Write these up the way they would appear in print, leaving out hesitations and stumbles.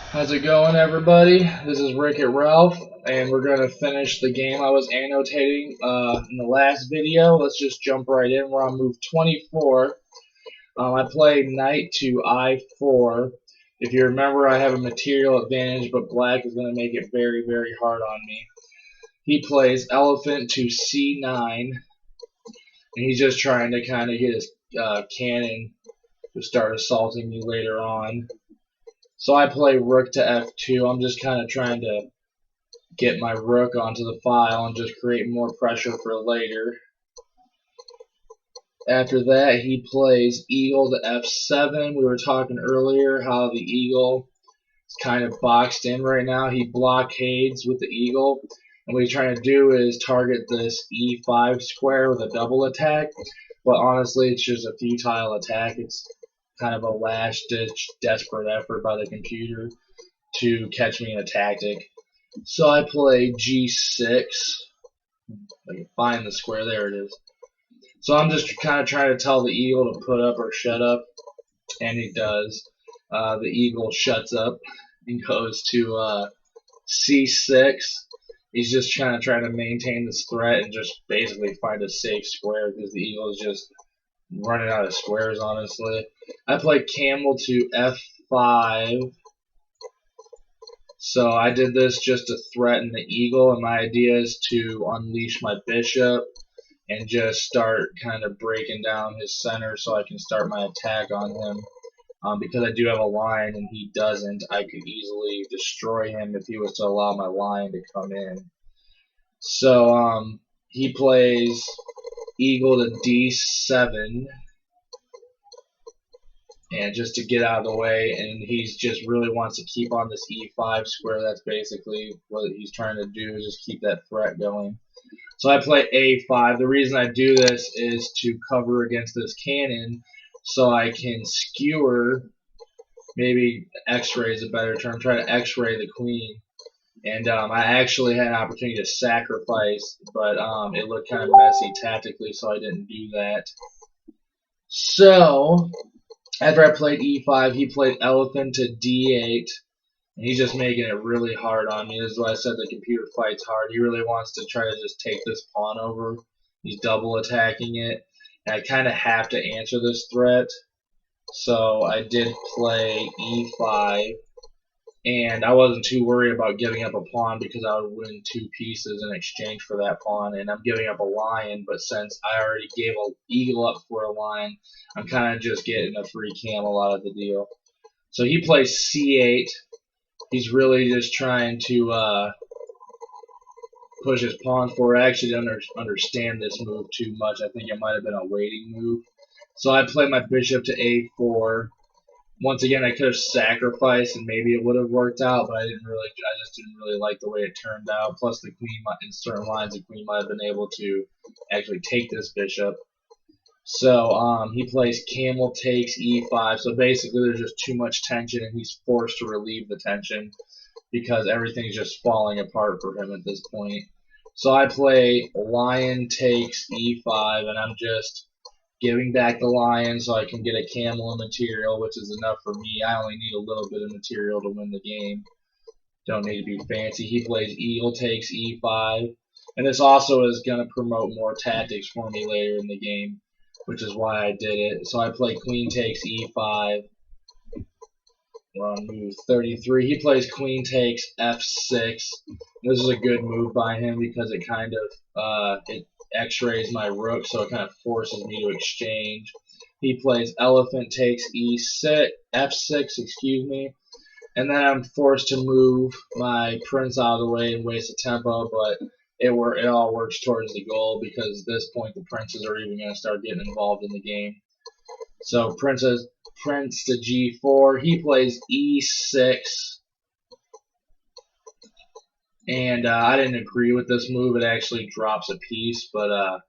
How's it going, everybody? This is Rick at Ralph, and we're going to finish the game I was annotating in the last video. Let's just jump right in. We're on move 24. I play knight to I4. If you remember, I have a material advantage, but black is going to make it very, very hard on me. He plays elephant to C9, and he's just trying to kind of get his cannon to start assaulting me later on. So I play rook to f2. I'm just kind of trying to get my rook onto the file and just create more pressure for later. After that, he plays eagle to f7. We were talking earlier how the eagle is kind of boxed in right now. He blockades with the eagle. And what he's trying to do is target this e5 square with a double attack. But honestly, it's just a futile attack. It's kind of a last-ditch, desperate effort by the computer to catch me in a tactic. So I play g6. I can find the square. There it is. So I'm just kind of trying to tell the eagle to put up or shut up, and he does. The eagle shuts up and goes to c6. He's just trying to maintain this threat and just basically find a safe square because the eagle is just running out of squares, honestly. I play camel to f5. So I did this just to threaten the eagle, and my idea is to unleash my bishop and just start kind of breaking down his center so I can start my attack on him. Because I do have a line and he doesn't, I could easily destroy him if he was to allow my line to come in. So he plays eagle to d7, and just to get out of the way, and he just really wants to keep on this e5 square. That's basically what he's trying to do, is just keep that threat going. So I play a5. The reason I do this is to cover against this cannon so I can skewer, maybe x-ray is a better term, try to x-ray the queen. And I actually had an opportunity to sacrifice, but it looked kind of messy tactically, so I didn't do that. So after I played e5, he played elephant to d8. And he's just making it really hard on me. This is why I said the computer fights hard. He really wants to try to just take this pawn over. He's double attacking it. And I kind of have to answer this threat. So I did play e5. And I wasn't too worried about giving up a pawn because I would win two pieces in exchange for that pawn. And I'm giving up a lion, but since I already gave an eagle up for a lion, I'm kind of just getting a free camel out of the deal. So he plays c8. He's really just trying to push his pawn forward. I actually don't understand this move too much. I think it might have been a waiting move. So I play my bishop to a4. Once again, I could have sacrificed and maybe it would have worked out, but I just didn't really like the way it turned out. Plus, the queen, in certain lines, the queen might have been able to actually take this bishop. So he plays camel takes e5. So basically, there's just too much tension, and he's forced to relieve the tension because everything's just falling apart for him at this point. So I play lion takes e5, and I'm just giving back the lion so I can get a camel and material, which is enough for me. I only need a little bit of material to win the game. Don't need to be fancy. He plays eagle takes e5, and this also is going to promote more tactics for me later in the game, which is why I did it. So I play queen takes e5. We're on move 33. He plays queen takes f6. This is a good move by him because it kind of it x-rays my rook, so it kind of forces me to exchange. He plays elephant takes e6, f6, excuse me, and then I'm forced to move my prince out of the way and waste a tempo, but it all works towards the goal because at this point the princes are even going to start getting involved in the game. So prince to g4. He plays e6. And I didn't agree with this move. It actually drops a piece, but I'm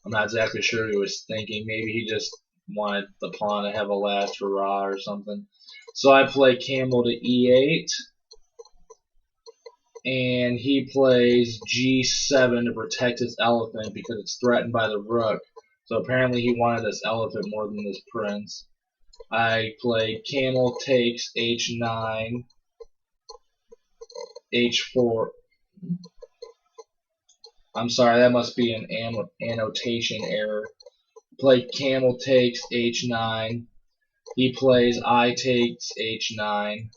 not exactly sure what he was thinking. Maybe he just wanted the pawn to have a last hurrah or something. So I play camel to e8. And he plays g7 to protect his elephant because it's threatened by the rook. So apparently he wanted this elephant more than this prince. I play camel takes h9. H4. I'm sorry, that must be an annotation error. Play camel takes H9. He plays I takes H9.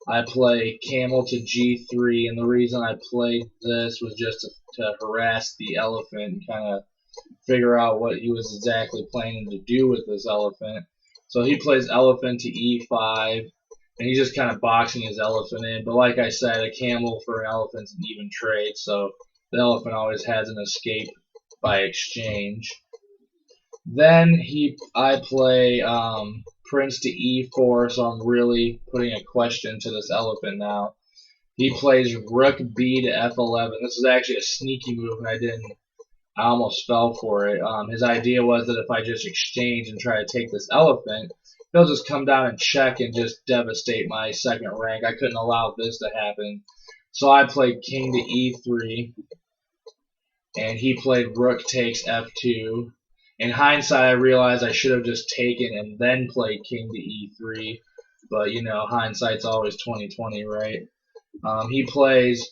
I play camel to G3, and the reason I played this was just to harass the elephant and kind of figure out what he was exactly planning to do with this elephant. So he plays elephant to E5, and he's just kind of boxing his elephant in. But like I said, a camel for an elephant's an even trade, so the elephant always has an escape by exchange. Then I play prince to E4, so I'm really putting a question to this elephant now. He plays rook B to F11. This is actually a sneaky move, and I almost fell for it. His idea was that if I just exchange and try to take this elephant, he'll just come down and check and just devastate my second rank. I couldn't allow this to happen. So I played king to E3, and he played rook takes F2. In hindsight, I realized I should have just taken and then played king to E3, but you know, hindsight's always 20/20, right? He plays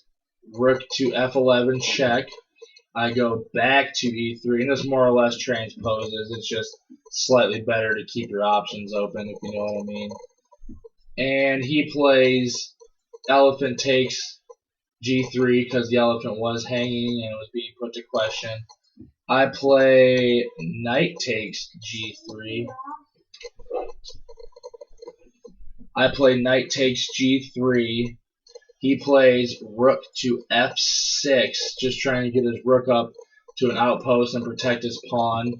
rook to F11 check. I go back to E3, and this more or less transposes. It's just slightly better to keep your options open, if you know what I mean. And he plays elephant takes G3 because the elephant was hanging and it was being put to question. I play knight takes G3. I play knight takes G3. He plays rook to F6, just trying to get his rook up to an outpost and protect his pawn.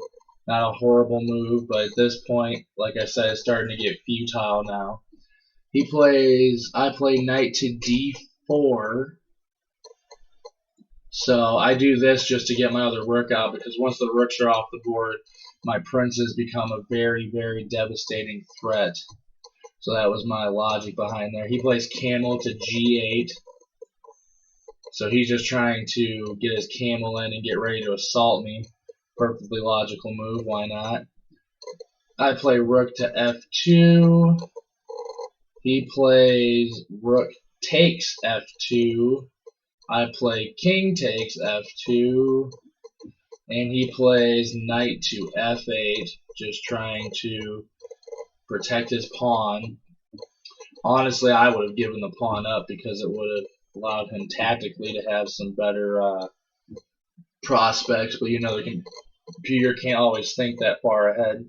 Not a horrible move, but at this point, like I said, it's starting to get futile now. I play knight to D4. So I do this just to get my other rook out, because once the rooks are off the board, my princes become a very, very devastating threat. So that was my logic behind there. He plays camel to G8. So he's just trying to get his camel in and get ready to assault me. Perfectly logical move, why not? I play rook to F2. He plays rook takes F2. I play king takes F2, and he plays knight to F8, just trying to protect his pawn. Honestly, I would have given the pawn up because it would have allowed him tactically to have some better prospects, but you know, the computer can't always think that far ahead.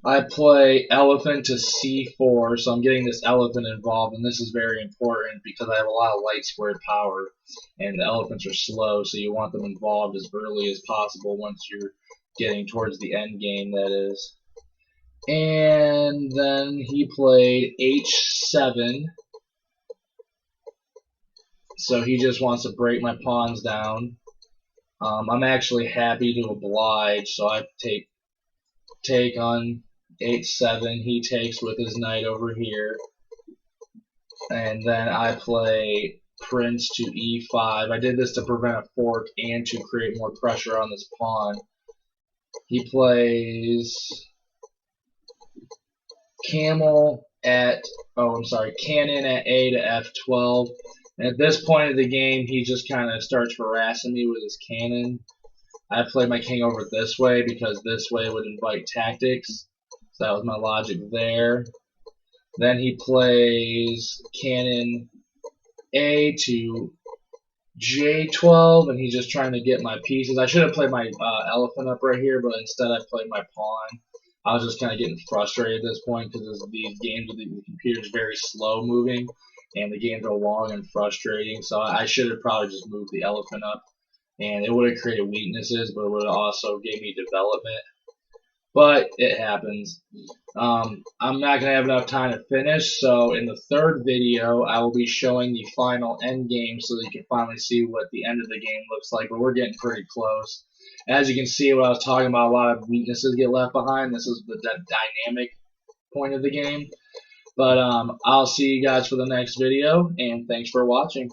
I play elephant to C4, so I'm getting this elephant involved, and this is very important because I have a lot of light squared power, and the elephants are slow, so you want them involved as early as possible once you're getting towards the end game, that is. And then he played H7, so he just wants to break my pawns down. I'm actually happy to oblige, so I take on H7. He takes with his knight over here, and then I play prince to E5. I did this to prevent a fork and to create more pressure on this pawn. He plays cannon at A to F12. And at this point of the game, he just kind of starts harassing me with his cannon. I play my king over this way because this way would invite tactics. So that was my logic there. Then he plays cannon A to J12, and he's just trying to get my pieces. I should have played my elephant up right here, but instead I played my pawn. I was just kind of getting frustrated at this point because these games with the computer is very slow moving, and the games are long and frustrating. So I should have probably just moved the elephant up, and it would have created weaknesses, but it would have also gave me development. But it happens. I'm not going to have enough time to finish, so in the third video, I will be showing the final end game so that you can finally see what the end of the game looks like, but we're getting pretty close. As you can see, what I was talking about, a lot of weaknesses get left behind. This is the dynamic point of the game. But I'll see you guys for the next video, and thanks for watching.